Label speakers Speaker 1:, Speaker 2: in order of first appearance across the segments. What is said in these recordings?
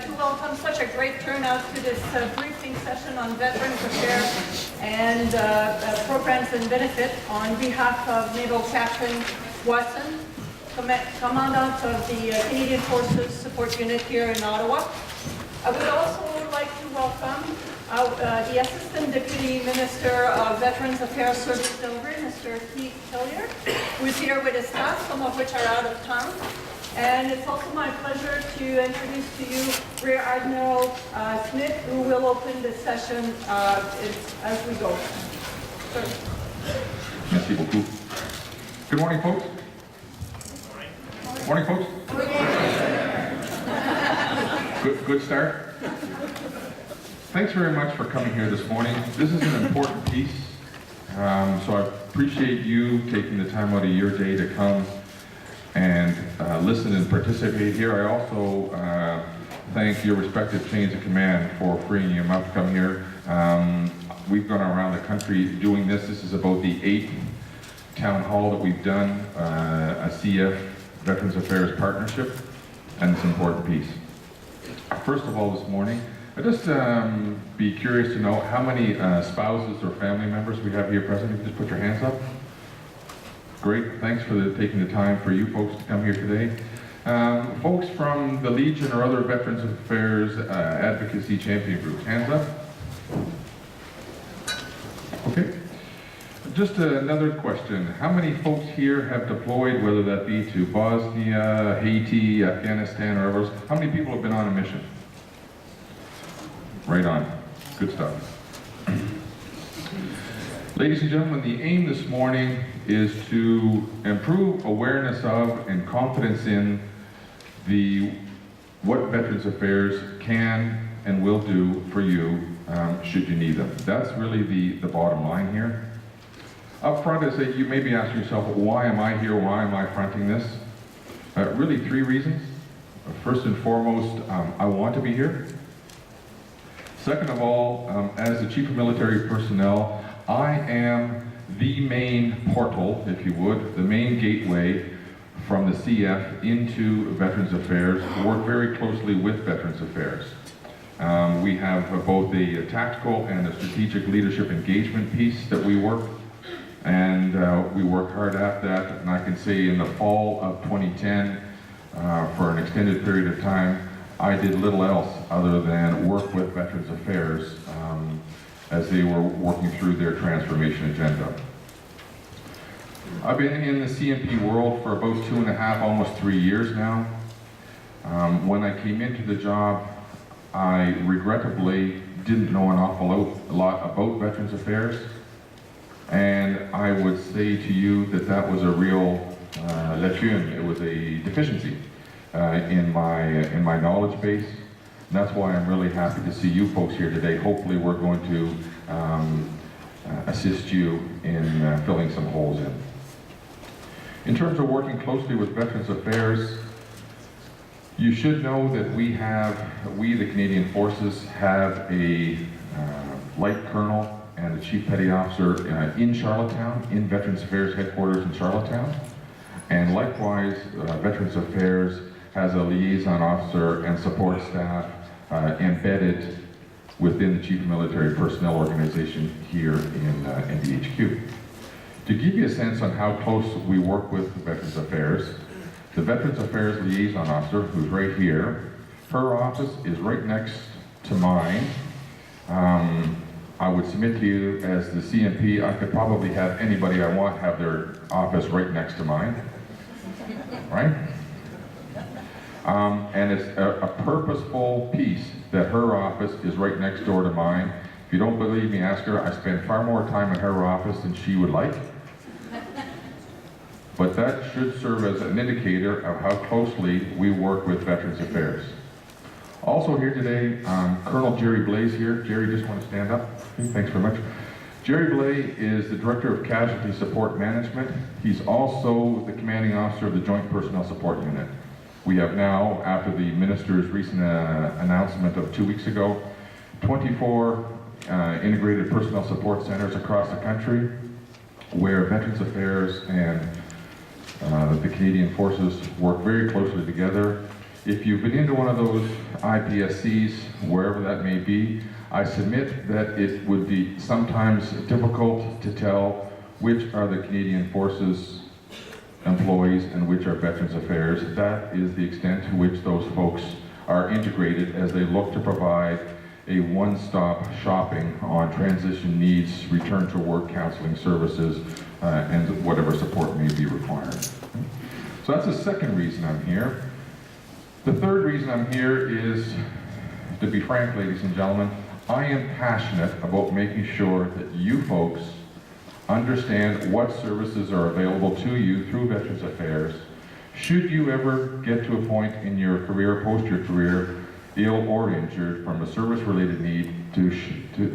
Speaker 1: to welcome such a great turnout to this briefing session on Veterans Affairs and programs and benefit on behalf of Naval Captain Watson, Commandant of the Canadian Forces Support Unit here in Ottawa. I would also like to welcome the Assistant Deputy Minister of Veterans Affairs Service Delivery, Mr. Keith Hillier, who is here with his staff, some of which are out of town. And it's also my pleasure to introduce to you Rear Admiral Smith, who will open the session as we go. Sir.
Speaker 2: Merci beaucoup. Good morning, folks. Morning, folks. Good start. Thanks very much for coming here this morning. This is an important piece, so I appreciate you taking the time out of your day to come and listen and participate here. I also thank your respective chains of command for freeing you up to come here. We've gone around the country doing this. This is about the 8th town hall that we've done, a CF Veterans Affairs partnership, and it's an important piece. First of all, this morning, I'd just be curious to know how many spouses or family members we have here present. You can just put your hands up. Great, thanks for taking the time for you folks to come here today. Folks from the Legion or other Veterans Affairs advocacy champion groups, hands up. Okay. Just another question. How many folks here have deployed, whether that be to Bosnia, Haiti, Afghanistan, or others? How many people have been on a mission? Right on. Good stuff. Ladies and gentlemen, the aim this morning is to improve awareness of and confidence in what Veterans Affairs can and will do for you should you need them. That's really the bottom line here. Up front, as you may be asking yourself, why am I here? Why am I fronting this? Really 3 reasons. First and foremost, I want to be here. Second of all, as the Chief of Military Personnel, I am the main portal, if you would, the main gateway from the CF into Veterans Affairs, to work very closely with Veterans Affairs. We have both the tactical and the strategic leadership engagement piece that we work, and we work hard at that. And I can say in the fall of 2010, for an extended period of time, I did little else other than work with Veterans Affairs as they were working through their transformation agenda. I've been in the CMP world for about 2.5, almost 3 years now. When I came into the job, I regrettably didn't know an awful lot about Veterans Affairs, and I would say to you that was a real lacune. It was a deficiency in my knowledge base. And that's why I'm really happy to see you folks here today. Hopefully we're going to assist you in filling some holes in. In terms of working closely with Veterans Affairs, you should know that we, the Canadian Forces, have a Light Colonel and a Chief Petty Officer in Charlottetown, in Veterans Affairs headquarters in Charlottetown. And likewise, Veterans Affairs has a liaison officer and support staff embedded within the Chief of Military Personnel organization here in NDHQ. To give you a sense on how close we work with Veterans Affairs, the Veterans Affairs liaison officer, who's right here, her office is right next to mine. I would submit to you as the CMP, I could probably have anybody I want have their office right next to mine, right? And it's a purposeful piece that her office is right next door to mine. If you don't believe me, ask her. I spend far more time in her office than she would like. But that should serve as an indicator of how closely we work with Veterans Affairs. Also here today, Colonel Jerry Blaze here. Jerry, just want to stand up. Okay, thanks very much. Jerry Blay is the Director of Casualty Support Management. He's also the Commanding Officer of the Joint Personnel Support Unit. We have now, after the Minister's recent announcement of 2 weeks ago, 24 integrated personnel support centers across the country where Veterans Affairs and the Canadian Forces work very closely together. if you've been into one of those IPSCs, wherever that may be, I submit that it would be sometimes difficult to tell which are the Canadian Forces employees and which are Veterans Affairs. That is the extent to which those folks are integrated as they look to provide a one-stop shopping on transition needs, return to work counseling services, and whatever support may be required. So that's the second reason I'm here. The third reason I'm here is, to be frank, ladies and gentlemen, I am passionate about making sure that you folks understand what services are available to you through Veterans Affairs. Should you ever get to a point in your career, post your career, ill or injured from a service-related need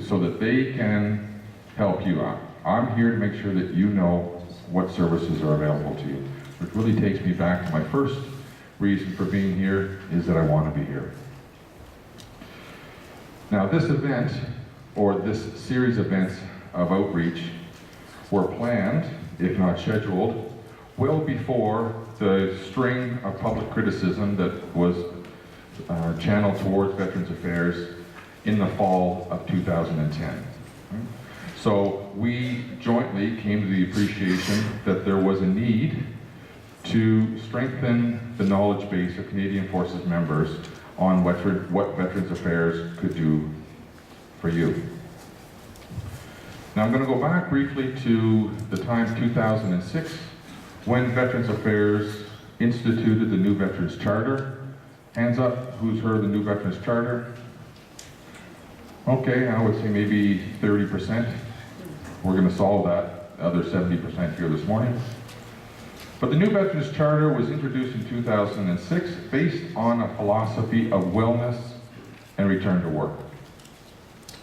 Speaker 2: so that they can help you out. I'm here to make sure that you know what services are available to you. Which really takes me back to my first reason for being here, is that I want to be here. Now this event, or this series of events of outreach, were planned, if not scheduled, well before the string of public criticism that was channeled towards Veterans Affairs in the fall of 2010. So we jointly came to the appreciation that there was a need to strengthen the knowledge base of Canadian Forces members on what Veterans Affairs could do for you. Now I'm going to go back briefly to the time 2006 when Veterans Affairs instituted the new Veterans Charter. Hands up, who's heard of the new Veterans Charter? Okay, I would say maybe 30%. We're going to solve that other 70% here this morning. But the new Veterans Charter was introduced in 2006 based on a philosophy of wellness and return to work.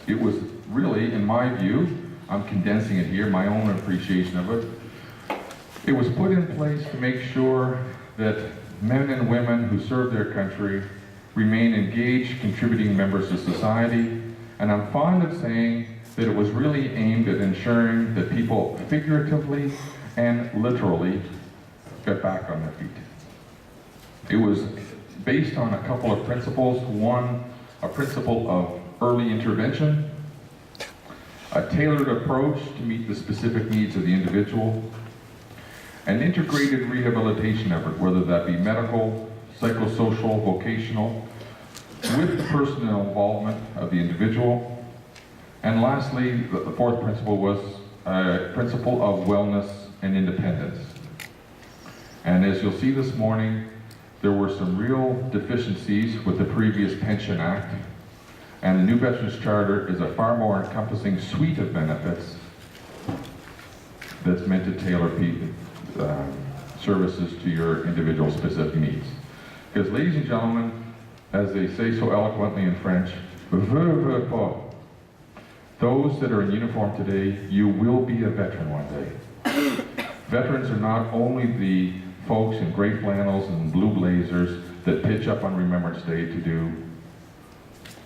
Speaker 2: It was really, in my view, I'm condensing it here, my own appreciation of it. It was put in place to make sure that men and women who serve their country remain engaged, contributing members of society. And I'm fond of saying that it was really aimed at ensuring that people figuratively and literally got back on their feet. It was based on a couple of principles. One, a principle of early intervention, a tailored approach to meet the specific needs of the individual, an integrated rehabilitation effort, whether that be medical, psychosocial, vocational, with the personal involvement of the individual. And lastly, the fourth principle was a principle of wellness and independence. And as you'll see this morning, there were some real deficiencies with the previous Pension Act, and the new Veterans Charter is a far more encompassing suite of benefits that's meant to tailor services to your individual specific needs. Because ladies and gentlemen, as they say so eloquently in French, veux pas. Those that are in uniform today, you will be a veteran one day. Veterans are not only the folks in gray flannels and blue blazers that pitch up on Remembrance Day to do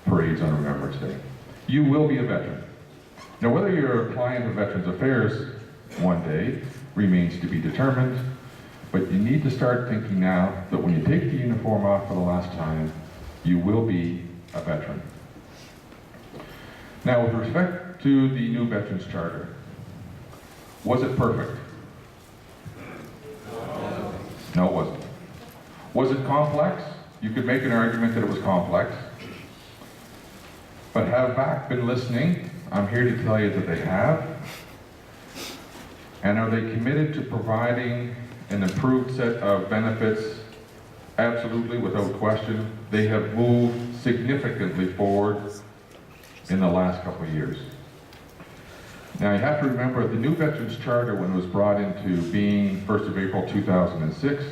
Speaker 2: parades on Remembrance Day. You will be a veteran. Now, whether you're a client of Veterans Affairs one day remains to be determined, but you need to start thinking now that when you take the uniform off for the last time, you will be a veteran. Now, with respect to the new Veterans Charter, was it perfect? No, it wasn't. Was it complex? You could make an argument that it was complex. But have VAC been listening? I'm here to tell you that they have. And are they committed to providing an improved set of benefits? Absolutely, without question. They have moved significantly forward in the last couple of years. Now you have to remember the new Veterans Charter, when it was brought into being 1st of April 2006,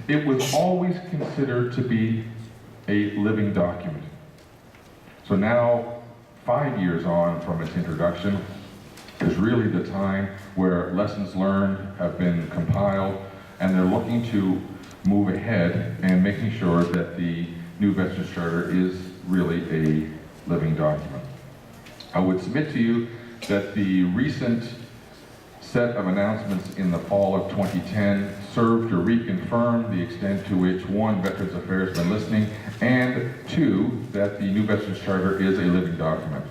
Speaker 2: it was always considered to be a living document. So now, 5 years on from its introduction, is really the time where lessons learned have been compiled, and they're looking to move ahead and making sure that the new Veterans Charter is really a living document. I would submit to you that the recent set of announcements in the fall of 2010 serve to reconfirm the extent to which, one, Veterans Affairs has been listening, and two, that the new Veterans Charter is a living document.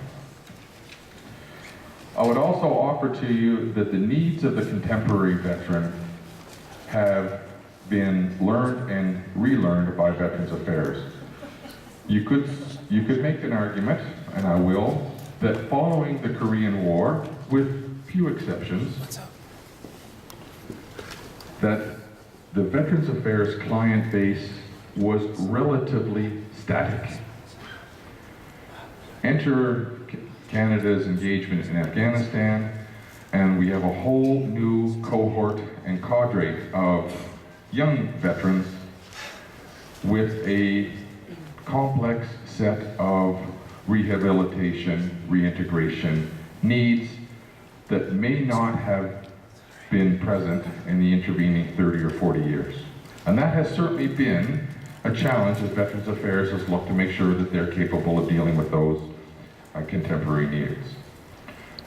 Speaker 2: I would also offer to you that the needs of the contemporary veteran have been learned and relearned by Veterans Affairs. You could make an argument, and I will, that following the Korean War, with few exceptions, that the Veterans Affairs client base was relatively static. Enter Canada's engagement in Afghanistan, and we have a whole new cohort and cadre of young veterans with a complex set of rehabilitation, reintegration needs that may not have been present in the intervening 30 or 40 years. And that has certainly been a challenge as Veterans Affairs has looked to make sure that they're capable of dealing with those contemporary needs.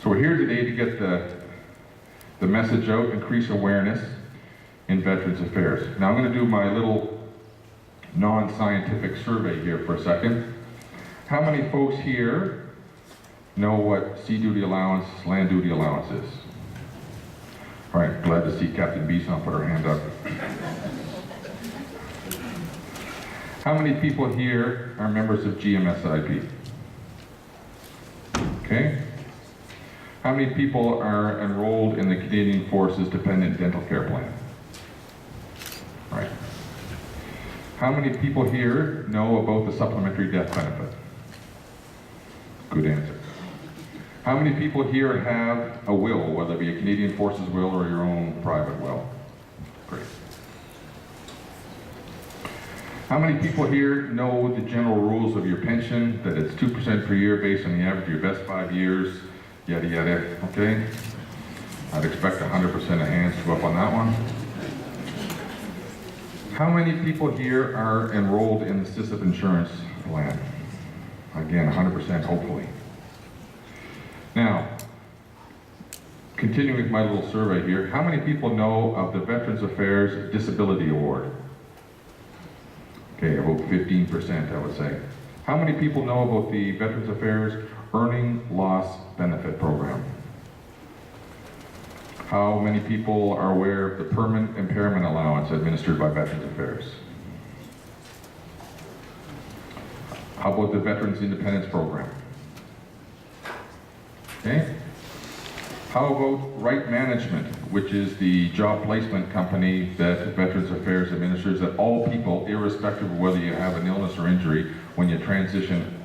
Speaker 2: So we're here today to get the message out, increase awareness in Veterans Affairs. Now I'm going to do my little non-scientific survey here for a second. How many folks here know what sea duty allowance, land duty allowance is? All right, glad to see Captain Beeson put her hand up. How many people here are members of GMSIP? Okay. How many people are enrolled in the Canadian Forces Dependent Dental Care Plan? All right. How many people here know about the supplementary death benefit? Good answer. How many people here have a will, whether it be a Canadian Forces will or your own private will? Great. How many people here know the general rules of your pension, that it's 2% per year based on the average of your best 5 years, yada yada, okay? I'd expect 100% of hands to go up on that one. How many people here are enrolled in the SISIP insurance plan? Again, 100% hopefully. Now, continuing with my little survey here, how many people know of the Veterans Affairs Disability Award? Okay, about 15%, I would say. How many people know about the Veterans Affairs Earning Loss Benefit Program? How many people are aware of the Permanent Impairment Allowance administered by Veterans Affairs? How about the Veterans Independence Program? Okay. How about Right Management, which is the job placement company that Veterans Affairs administers, that all people, irrespective of whether you have an illness or injury, when you transition